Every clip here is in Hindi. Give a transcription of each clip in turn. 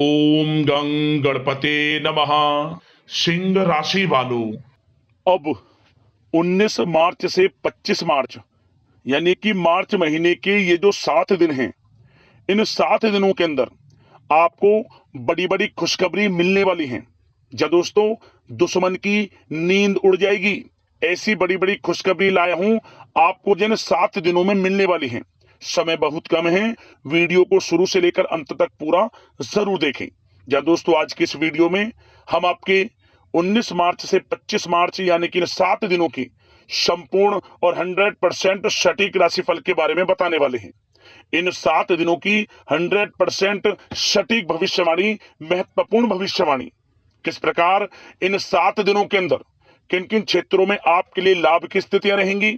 ओम गं गणपते नमः। सिंह राशि वालों, अब 19 मार्च से 25 मार्च यानी कि मार्च महीने के ये जो 7 दिन हैं, इन 7 दिनों के अंदर आपको बड़ी बड़ी खुशखबरी मिलने वाली हैं। जा दोस्तों, दुश्मन की नींद उड़ जाएगी। ऐसी बड़ी बड़ी खुशखबरी लाया हूं आपको जिन 7 दिनों में मिलने वाली हैं। समय बहुत कम है, वीडियो को शुरू से लेकर अंत तक पूरा जरूर देखें। जा दोस्तों, आज की इस वीडियो में हम आपके 19 मार्च से 25 मार्च यानी कि इन 7 दिनों की संपूर्ण और 100% सटीक राशिफल के बारे में बताने वाले हैं। इन 7 दिनों की 100% सटीक भविष्यवाणी, महत्वपूर्ण भविष्यवाणी, किस प्रकार इन 7 दिनों के अंदर किन किन क्षेत्रों में आपके लिए लाभ की स्थितियां रहेंगी,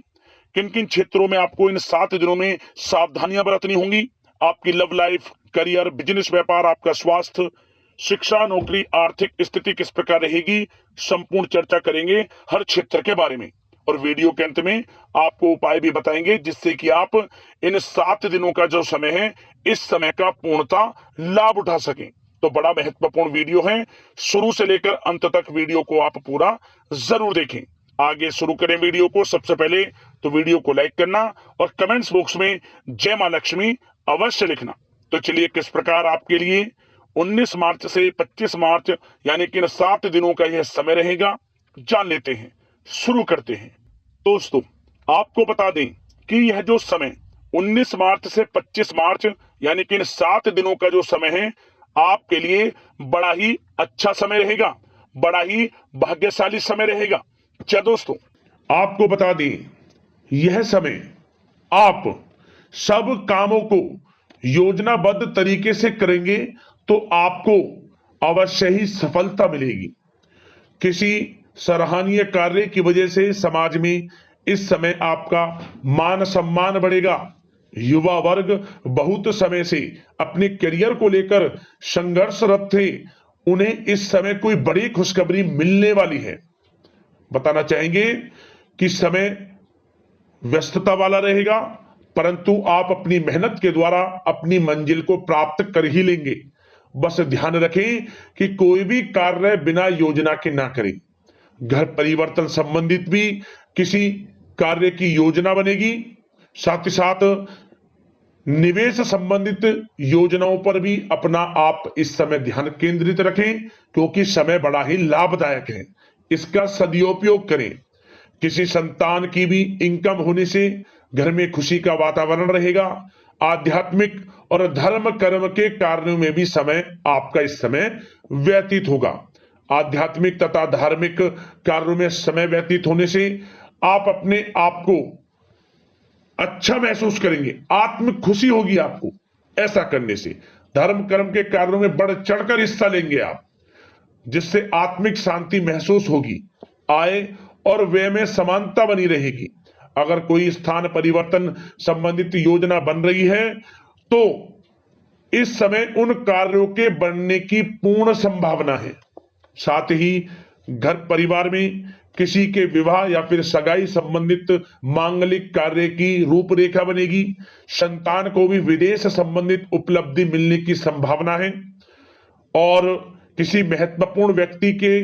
किन किन क्षेत्रों में आपको इन 7 दिनों में सावधानियां बरतनी होंगी, आपकी लव लाइफ, करियर, बिजनेस, व्यापार, आपका स्वास्थ्य, शिक्षा, नौकरी, आर्थिक स्थिति किस प्रकार रहेगी, संपूर्ण चर्चा करेंगे हर क्षेत्र के बारे में। और वीडियो के अंत में आपको उपाय भी बताएंगे जिससे कि आप इन 7 दिनों का जो समय है, इस समय का पूर्णता लाभ उठा सकें। तो बड़ा महत्वपूर्ण वीडियो है, शुरू से लेकर अंत तक वीडियो को आप पूरा जरूर देखें। आगे शुरू करें वीडियो को। सबसे पहले तो वीडियो को लाइक करना और कमेंट्स बॉक्स में जय मां लक्ष्मी अवश्य लिखना। तो चलिए, किस प्रकार आपके लिए 19 मार्च से 25 मार्च यानी कि इन 7 दिनों का यह समय रहेगा, जान लेते हैं, शुरू करते हैं। दोस्तों, आपको बता दें कि यह जो समय 19 मार्च से 25 मार्च यानी कि इन 7 दिनों का जो समय है, आपके लिए बड़ा ही अच्छा समय रहेगा, बड़ा ही भाग्यशाली समय रहेगा। क्या दोस्तों, आपको बता दें, यह समय आप सब कामों को योजनाबद्ध तरीके से करेंगे तो आपको अवश्य ही सफलता मिलेगी। किसी सराहनीय कार्य की वजह से समाज में इस समय आपका मान सम्मान बढ़ेगा। युवा वर्ग बहुत समय से अपने करियर को लेकर संघर्षरत थे, उन्हें इस समय कोई बड़ी खुशखबरी मिलने वाली है। बताना चाहेंगे कि समय व्यस्तता वाला रहेगा, परंतु आप अपनी मेहनत के द्वारा अपनी मंजिल को प्राप्त कर ही लेंगे। बस ध्यान रखें कि कोई भी कार्य बिना योजना के ना करें। घर परिवर्तन संबंधित भी किसी कार्य की योजना बनेगी। साथ ही साथ निवेश संबंधित योजनाओं पर भी अपना आप इस समय ध्यान केंद्रित रखें, क्योंकि समय बड़ा ही लाभदायक है। इसका सदुपयोग करें। किसी संतान की भी इनकम होने से घर में खुशी का वातावरण रहेगा। आध्यात्मिक और धर्म कर्म के कार्यों में भी समय आपका इस समय व्यतीत होगा। आध्यात्मिक तथा धार्मिक कार्यों में समय व्यतीत होने से आप अपने आप को अच्छा महसूस करेंगे, आत्म खुशी होगी आपको। ऐसा करने से धर्म कर्म के कार्यों में बढ़ चढ़कर हिस्सा लेंगे आप, जिससे आत्मिक शांति महसूस होगी। आय और व्यय में समानता बनी रहेगी। अगर कोई स्थान परिवर्तन संबंधित योजना बन रही है तो इस समय उन कार्यों के बनने की पूर्ण संभावना है। साथ ही घर परिवार में किसी के विवाह या फिर सगाई संबंधित मांगलिक कार्य की रूपरेखा बनेगी। संतान को भी विदेश संबंधित उपलब्धि मिलने की संभावना है और किसी महत्वपूर्ण व्यक्ति के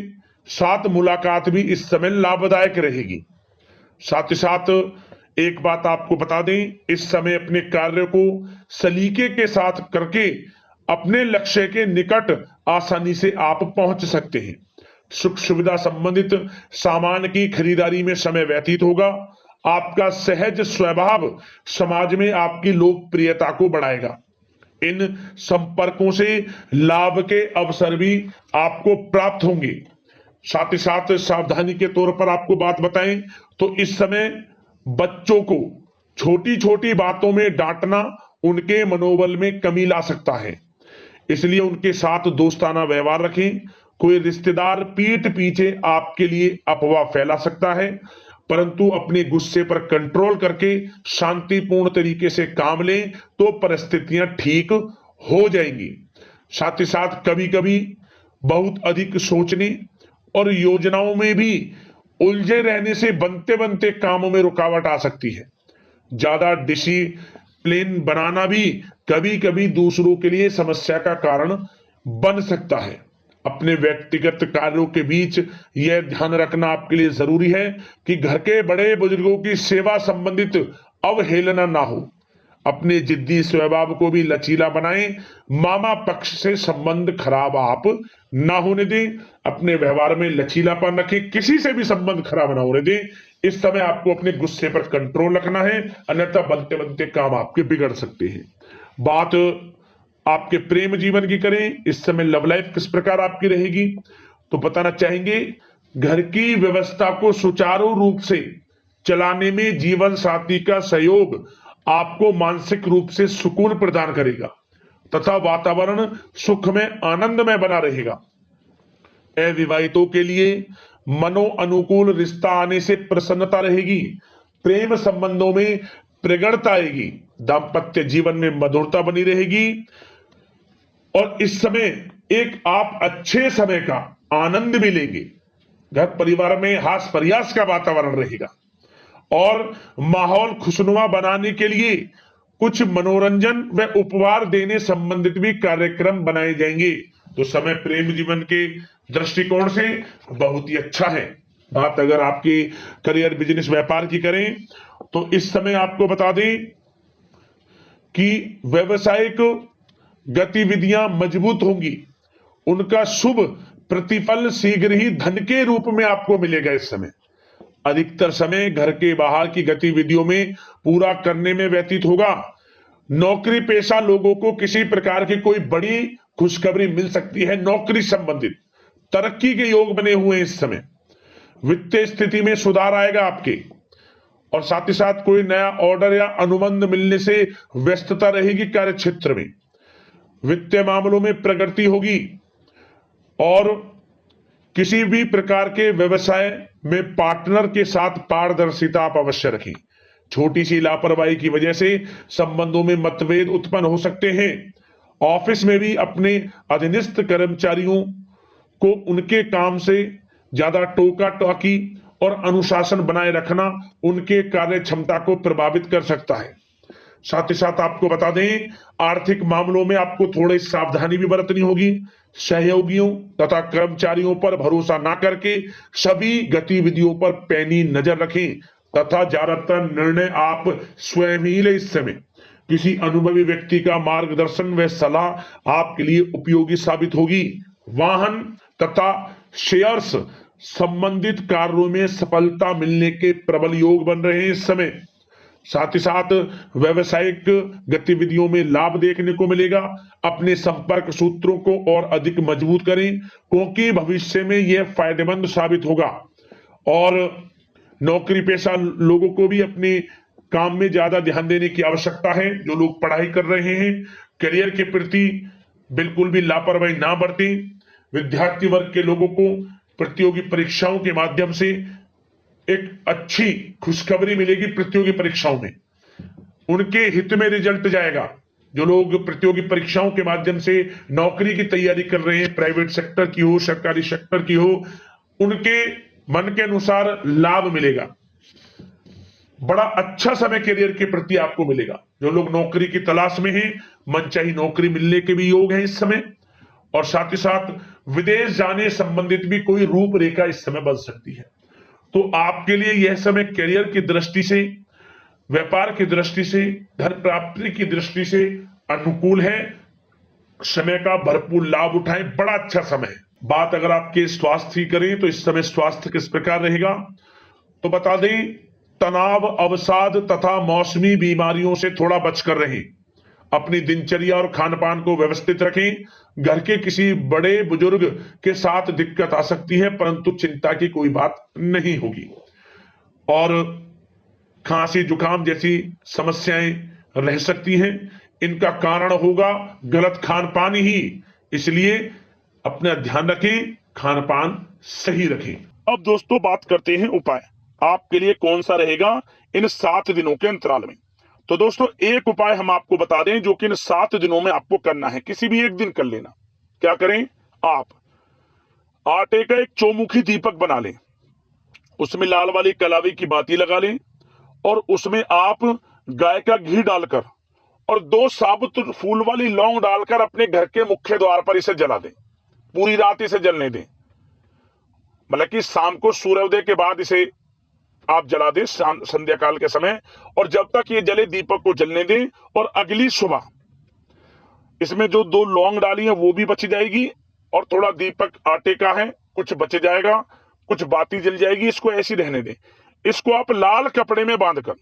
साथ मुलाकात भी इस समय लाभदायक रहेगी। साथ ही साथ एक बात आपको बता दें, इस समय अपने कार्य को सलीके के साथ करके अपने लक्ष्य के निकट आसानी से आप पहुंच सकते हैं। सुख सुविधा संबंधित सामान की खरीदारी में समय व्यतीत होगा। आपका सहज स्वभाव समाज में आपकी लोकप्रियता को बढ़ाएगा। इन संपर्कों से लाभ के अवसर भी आपको प्राप्त होंगे। साथ ही साथ सावधानी के तौर पर आपको बात बताएं तो इस समय बच्चों को छोटी छोटी बातों में डांटना उनके मनोबल में कमी ला सकता है, इसलिए उनके साथ दोस्ताना व्यवहार रखें। कोई रिश्तेदार पीठ पीछे आपके लिए अफवाह फैला सकता है, परंतु अपने गुस्से पर कंट्रोल करके शांतिपूर्ण तरीके से काम लें तो परिस्थितियां ठीक हो जाएंगी। साथ ही साथ कभी कभी बहुत अधिक सोचने और योजनाओं में भी उलझे रहने से बनते बनते कामों में रुकावट आ सकती है। ज्यादा डिसिप्लिन बनाना भी कभी कभी दूसरों के लिए समस्या का कारण बन सकता है। अपने व्यक्तिगत कार्यों के बीच यह ध्यान रखना आपके लिए जरूरी है कि घर के बड़े बुजुर्गों की सेवा संबंधित अवहेलना ना हो। अपने जिद्दी स्वभाव को भी लचीला बनाएं। मामा पक्ष से संबंध खराब आप ना होने दें। अपने व्यवहार में लचीलापन रखें, किसी से भी संबंध खराब ना होने दें। इस समय आपको अपने गुस्से पर कंट्रोल रखना है, अन्यथा बनते बनते काम आपके बिगड़ सकते हैं। बात आपके प्रेम जीवन की करें, इस समय लव लाइफ किस प्रकार आपकी रहेगी, तो बताना चाहेंगे घर की व्यवस्था को सुचारू रूप से चलाने में जीवन साथी का सहयोग आपको मानसिक रूप से सुकून प्रदान करेगा तथा वातावरण सुख में आनंद में बना रहेगा। अविवाहितों के लिए मनो अनुकूल रिश्ता आने से प्रसन्नता रहेगी। प्रेम संबंधों में प्रगढ़ता आएगी। दाम्पत्य जीवन में मधुरता बनी रहेगी और इस समय एक आप अच्छे समय का आनंद भी लेंगे। घर परिवार में हास प्रयास का वातावरण रहेगा और माहौल खुशनुमा बनाने के लिए कुछ मनोरंजन व उपहार देने संबंधित भी कार्यक्रम बनाए जाएंगे। तो समय प्रेम जीवन के दृष्टिकोण से बहुत ही अच्छा है। बात अगर आपकी करियर बिजनेस व्यापार की करें तो इस समय आपको बता दें कि व्यवसायिक गतिविधियां मजबूत होंगी। उनका शुभ प्रतिफल शीघ्र ही धन के रूप में आपको मिलेगा। इस समय अधिकतर समय घर के बाहर की गतिविधियों में पूरा करने में व्यतीत होगा। नौकरी पेशा लोगों को किसी प्रकार की कोई बड़ी खुशखबरी मिल सकती है। नौकरी संबंधित तरक्की के योग बने हुए हैं। इस समय वित्तीय स्थिति में सुधार आएगा आपके, और साथ ही साथ कोई नया ऑर्डर या अनुबंध मिलने से व्यस्तता रहेगी। कार्य क्षेत्र में वित्तीय मामलों में प्रगति होगी और किसी भी प्रकार के व्यवसाय में पार्टनर के साथ पारदर्शिता आप अवश्य रखें। छोटी सी लापरवाही की वजह से संबंधों में मतभेद उत्पन्न हो सकते हैं। ऑफिस में भी अपने अधीनस्थ कर्मचारियों को उनके काम से ज्यादा टोका टाकी और अनुशासन बनाए रखना उनके कार्य क्षमता को प्रभावित कर सकता है। साथ ही साथ आपको बता दें आर्थिक मामलों में आपको थोड़ी सावधानी भी बरतनी होगी। सहयोगियों तथा कर्मचारियों पर भरोसा ना करके सभी गतिविधियों पर पैनी नजर रखें तथा ज्यादातर निर्णय आप स्वयं ही ले। इस समय किसी अनुभवी व्यक्ति का मार्गदर्शन व सलाह आपके लिए उपयोगी साबित होगी। वाहन तथा शेयर्स संबंधित कार्यों में सफलता मिलने के प्रबल योग बन रहे हैं इस समय। साथ ही साथ व्यवसायिक गतिविधियों में लाभ देखने को मिलेगा। अपने संपर्क सूत्रों को और अधिक मजबूत करें क्योंकि भविष्य में यह फायदेमंद साबित होगा। और नौकरी पेशा लोगों को भी अपने काम में ज्यादा ध्यान देने की आवश्यकता है। जो लोग पढ़ाई कर रहे हैं करियर के प्रति बिल्कुल भी लापरवाही ना बरतें। विद्यार्थी वर्ग के लोगों को प्रतियोगी परीक्षाओं के माध्यम से एक अच्छी खुशखबरी मिलेगी। प्रतियोगी परीक्षाओं में उनके हित में रिजल्ट जाएगा। जो लोग प्रतियोगी परीक्षाओं के माध्यम से नौकरी की तैयारी कर रहे हैं, प्राइवेट सेक्टर की हो सरकारी सेक्टर की हो, उनके मन के अनुसार लाभ मिलेगा। बड़ा अच्छा समय करियर के प्रति आपको मिलेगा। जो लोग नौकरी की तलाश में हैं मनचाही नौकरी मिलने के भी योग है इस समय। और साथ ही साथ विदेश जाने संबंधित भी कोई रूपरेखा इस समय बन सकती है। तो आपके लिए यह समय करियर की दृष्टि से, व्यापार की दृष्टि से, धन प्राप्ति की दृष्टि से अनुकूल है। समय का भरपूर लाभ उठाएं, बड़ा अच्छा समय है। बात अगर आपके स्वास्थ्य की करें तो इस समय स्वास्थ्य किस प्रकार रहेगा, तो बता दें तनाव, अवसाद तथा मौसमी बीमारियों से थोड़ा बचकर रहें। अपनी दिनचर्या और खान पान को व्यवस्थित रखें। घर के किसी बड़े बुजुर्ग के साथ दिक्कत आ सकती है परंतु चिंता की कोई बात नहीं होगी। और खांसी जुकाम जैसी समस्याएं रह सकती हैं, इनका कारण होगा गलत खान पान ही। इसलिए अपना ध्यान रखें, खान पान सही रखें। अब दोस्तों बात करते हैं उपाय आपके लिए कौन सा रहेगा इन 7 दिनों के अंतराल में। तो दोस्तों एक उपाय हम आपको बता दें जो कि इन 7 दिनों में आपको करना है। किसी भी एक दिन कर लेना। क्या करें, आप आटे का एक चौमुखी दीपक बना लें, उसमें लाल वाली कलावी की बाती लगा लें और उसमें आप गाय का घी डालकर और 2 साबुत फूल वाली लौंग डालकर अपने घर के मुख्य द्वार पर इसे जला दें। पूरी रात इसे जलने दें, मतलब कि शाम को सूर्योदय के बाद इसे आप जला दें संध्या काल के समय, और जब तक ये जले दीपक को जलने दें। और अगली सुबह इसमें जो 2 लौंग डाली है वो भी बच जाएगी, और थोड़ा दीपक आटे का है कुछ बच जाएगा, कुछ बाती जल जाएगी। इसको ऐसी रहने दें। इसको आप लाल कपड़े में बांधकर,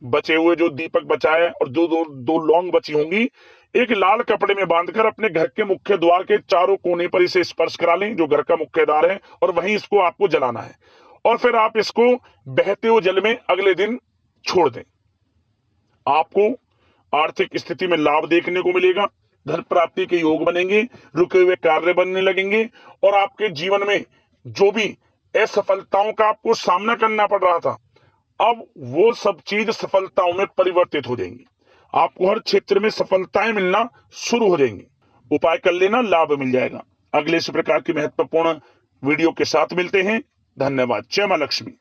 बचे हुए जो दीपक बचा है और दो लौंग बची होंगी, एक लाल कपड़े में बांधकर अपने घर के मुख्य द्वार के चारों कोने पर इसे स्पर्श करा लें, जो घर का मुख्य द्वार है, और वहीं इसको आपको जलाना है। और फिर आप इसको बहते हुए जल में अगले दिन छोड़ दें। आपको आर्थिक स्थिति में लाभ देखने को मिलेगा, धन प्राप्ति के योग बनेंगे, रुके हुए कार्य बनने लगेंगे, और आपके जीवन में जो भी असफलताओं का आपको सामना करना पड़ रहा था, अब वो सब चीज सफलताओं में परिवर्तित हो जाएंगी। आपको हर क्षेत्र में सफलताएं मिलना शुरू हो जाएंगी। उपाय कर लेना, लाभ मिल जाएगा। अगले इस प्रकार की महत्वपूर्ण वीडियो के साथ मिलते हैं। धन्यवाद। जय मां लक्ष्मी।